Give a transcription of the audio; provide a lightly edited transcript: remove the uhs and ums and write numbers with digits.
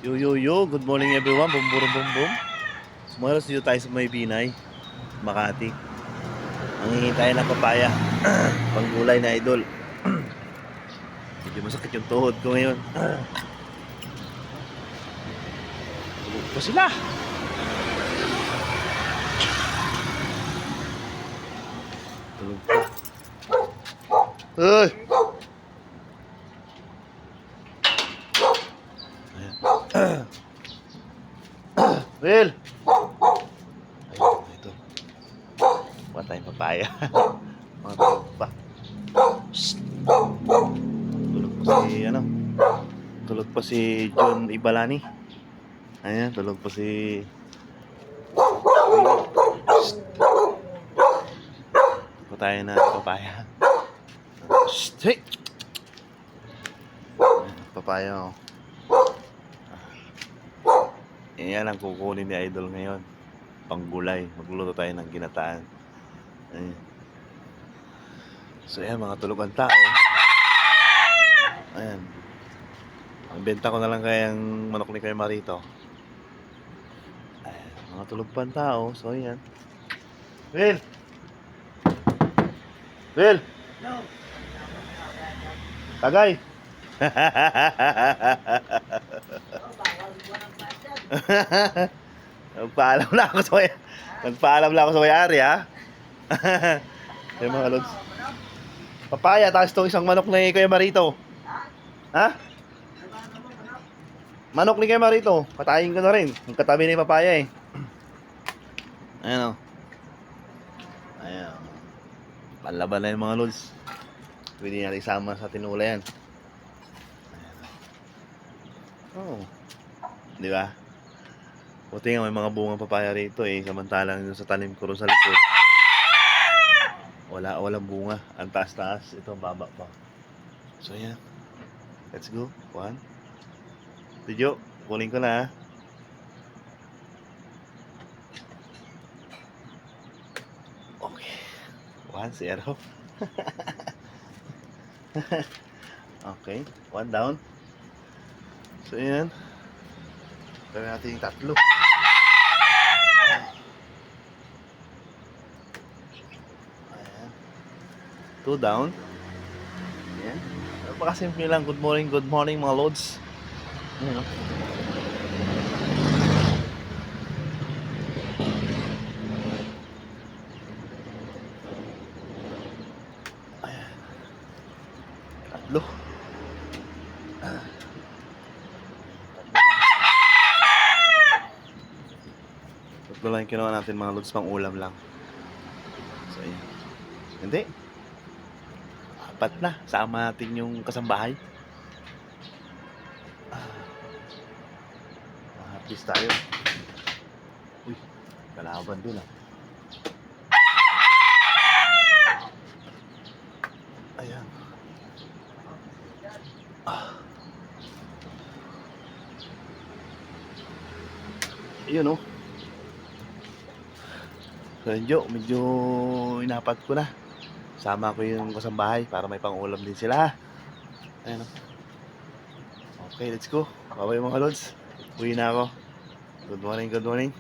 Yo, good morning everyone, bum bum bum bum. Tomorrow dito tayo sa May Binay, Makati. Ang hihintay ng papaya, panggulay na idol. Medyo masakit yung tuhod ko ngayon. Tulog pa sila. Tulog pa. Uy! Will! Ayun, ito. Kuha tayong papaya. Mga tulog pa. Shhh. Tulog pa si, tulog pa si John Ibalani. Ayan, tulog pa si... Shhh. Kuha tayo na papaya. Shhh. Hey! Papaya, oh. Yan ang kukunin ni Idol ngayon. Panggulay. Magluluto tayo ng ginataan. Ayan. So yan, mga tulog ang tao. Ayan. Ang benta ko na lang kayang manok ni Kuya Marito. Ayan, mga tulog pa ang tao. So yan. Will! Will! No. Tagay! Nagpaalam lang ako sa may... Nagpaalam lang ako sa may-ari, ha? Yung mga lods. Papaya, tapos itong isang manok ni Kuya Marito. Ha? Manok ni Kuya Marito. Patayin ko na rin. Yung katabi ni papaya, eh. Ayan, o. Ayan. Panlaban na yung mga lods. Pwede natin isama sa tinula yan. Oh. Di ba? Buti nga may mga bunga papaya rito eh. Samantalang sa tanim ko rin sa likod. Walang bunga. Ang taas-taas. Ito baba pa. So yan. Let's go. 1. Tidyo, kunin ko na, ha. Okay. 1-0. Okay. 1 down. So yan. Gawin natin yung 3. Ayan. 2 down. Ayan. Napakasimple lang. Good morning mga lods. Ayan, oh. Ayan. 3. Tatlo lang yung kinuha natin mga lods, pang ulam lang. So ayan. Hindi. 4 na. Sama natin yung kasambahay. Mahapis tayo. Uy, kalaban dun, ah. Ayan. Ayun, oh. Medyo inapat ko na. Sama ko yung kasambahay para may pang-ulam din sila. Ayan, oh. Okay, let's go. Bye-bye mga lods. Uwi na ako. Good morning.